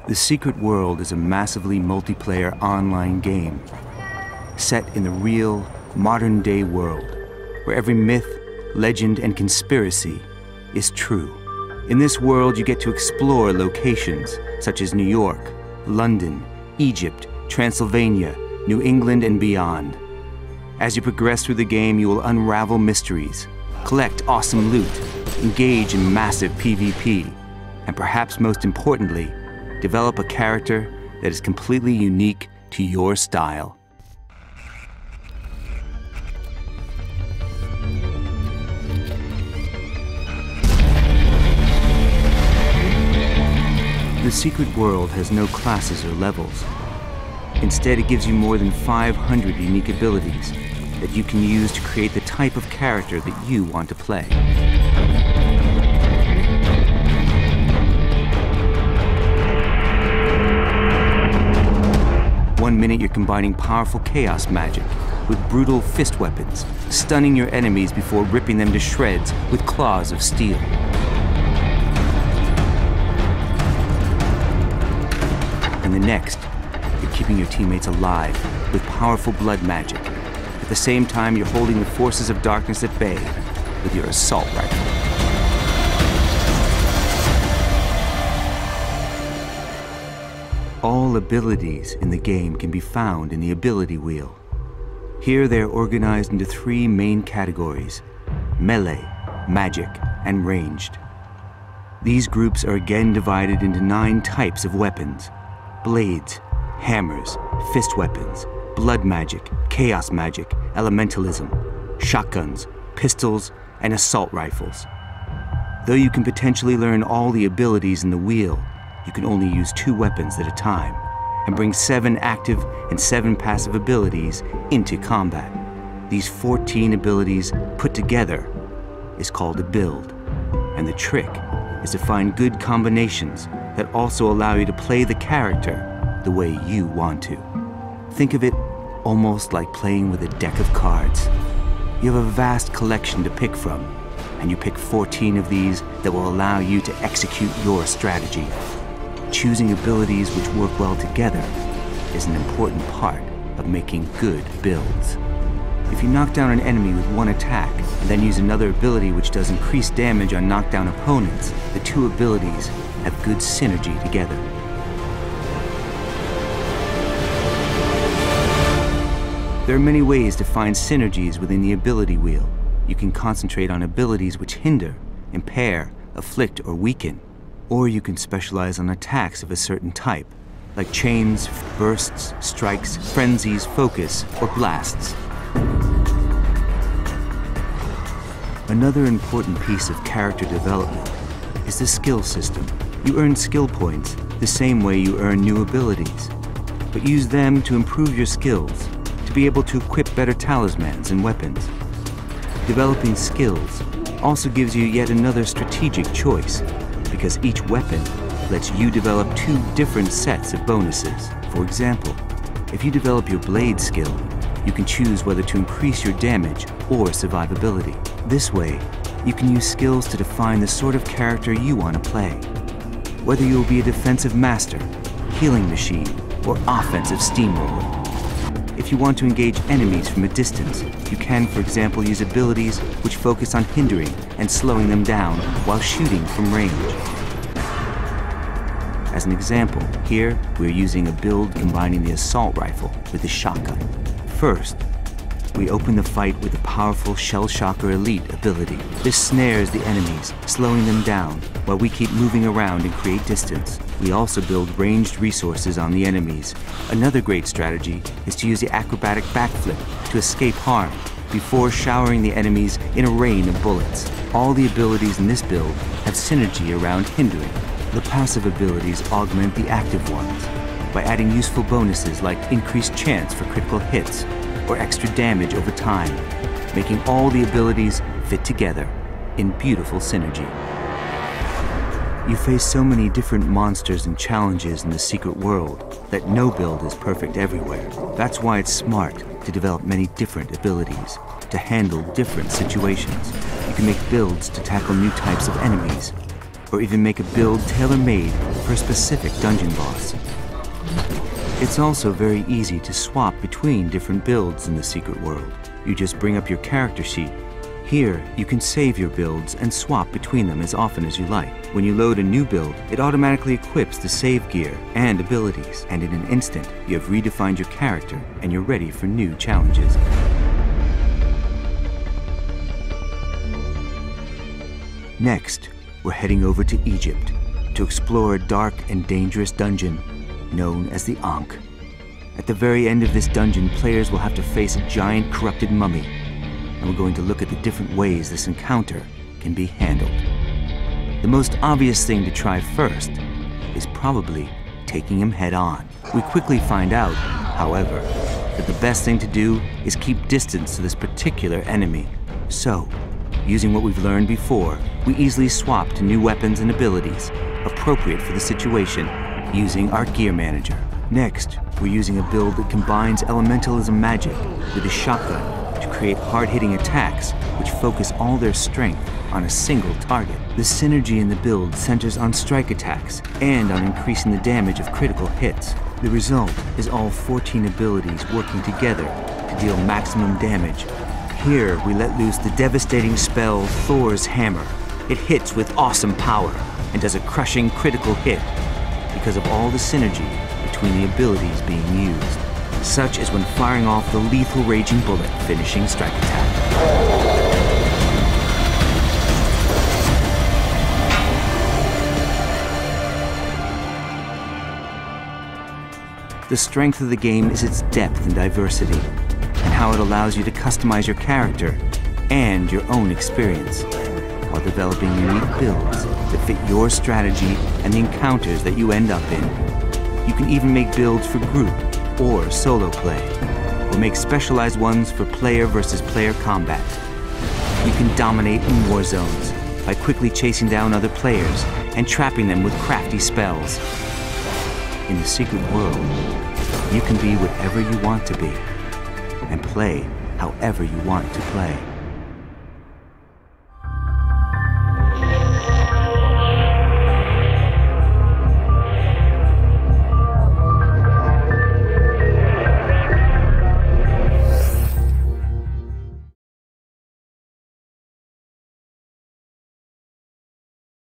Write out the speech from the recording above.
The Secret World is a massively multiplayer online game set in the real, modern-day world where every myth, legend, and conspiracy is true. In this world, you get to explore locations such as New York, London, Egypt, Transylvania, New England, and beyond. As you progress through the game, you will unravel mysteries, collect awesome loot, engage in massive PvP, and perhaps most importantly, develop a character that is completely unique to your style. The Secret World has no classes or levels. Instead, it gives you more than 500 unique abilities that you can use to create the type of character that you want to play. One minute you're combining powerful chaos magic with brutal fist weapons, stunning your enemies before ripping them to shreds with claws of steel. And the next, you're keeping your teammates alive with powerful blood magic. At the same time, you're holding the forces of darkness at bay with your assault rifle. All abilities in the game can be found in the ability wheel. Here they are organized into 3 main categories: melee, magic, and ranged. These groups are again divided into 9 types of weapons: blades, hammers, fist weapons, blood magic, chaos magic, elementalism, shotguns, pistols, and assault rifles. Though you can potentially learn all the abilities in the wheel, you can only use 2 weapons at a time and bring 7 active and 7 passive abilities into combat. These 14 abilities put together is called a build, and the trick is to find good combinations that also allow you to play the character the way you want to. Think of it almost like playing with a deck of cards. You have a vast collection to pick from, and you pick 14 of these that will allow you to execute your strategy. Choosing abilities which work well together is an important part of making good builds. If you knock down an enemy with 1 attack, and then use another ability which does increased damage on knockdown opponents, the 2 abilities have good synergy together. There are many ways to find synergies within the ability wheel. You can concentrate on abilities which hinder, impair, afflict, or weaken. Or you can specialize on attacks of a certain type, like chains, bursts, strikes, frenzies, focus, or blasts. Another important piece of character development is the skill system. You earn skill points the same way you earn new abilities, but use them to improve your skills, to be able to equip better talismans and weapons. Developing skills also gives you yet another strategic choice, because each weapon lets you develop 2 different sets of bonuses. For example, if you develop your blade skill, you can choose whether to increase your damage or survivability. This way, you can use skills to define the sort of character you want to play. Whether you will be a defensive master, healing machine, or offensive steamroller. If you want to engage enemies from a distance, you can, for example, use abilities which focus on hindering and slowing them down while shooting from range. As an example, here we're using a build combining the assault rifle with the shotgun. First, we open the fight with the powerful Shell Shocker Elite ability. This snares the enemies, slowing them down while we keep moving around and create distance. We also build ranged resources on the enemies. Another great strategy is to use the acrobatic backflip to escape harm before showering the enemies in a rain of bullets. All the abilities in this build have synergy around hindering. The passive abilities augment the active ones by adding useful bonuses like increased chance for critical hits or extra damage over time, making all the abilities fit together in beautiful synergy. You face so many different monsters and challenges in the Secret World that no build is perfect everywhere. That's why it's smart to develop many different abilities to handle different situations. You can make builds to tackle new types of enemies, or even make a build tailor-made for a specific dungeon boss. It's also very easy to swap between different builds in the secret world. You just bring up your character sheet. Here, you can save your builds and swap between them as often as you like. When you load a new build, it automatically equips the save gear and abilities, and in an instant, you have redefined your character and you're ready for new challenges. Next, we're heading over to Egypt to explore a dark and dangerous dungeon known as the Ankh. At the very end of this dungeon, players will have to face a giant corrupted mummy, and we're going to look at the different ways this encounter can be handled. The most obvious thing to try first is probably taking him head on. We quickly find out, however, that the best thing to do is keep distance to this particular enemy. So, using what we've learned before, we easily swap to new weapons and abilities appropriate for the situation using our gear manager. Next, we're using a build that combines elementalism magic with a shotgun to create hard-hitting attacks which focus all their strength on a single target. The synergy in the build centers on strike attacks and on increasing the damage of critical hits. The result is all 14 abilities working together to deal maximum damage. Here, we let loose the devastating spell Thor's Hammer. It hits with awesome power and does a crushing critical hit because of all the synergy between the abilities being used, such as when firing off the lethal raging bullet finishing strike attack. The strength of the game is its depth and diversity, and how it allows you to customize your character and your own experience, while developing unique builds that fit your strategy and the encounters that you end up in. You can even make builds for group or solo play, or make specialized ones for player versus player combat. You can dominate in war zones by quickly chasing down other players and trapping them with crafty spells. In the secret world, you can be whatever you want to be and play however you want to play.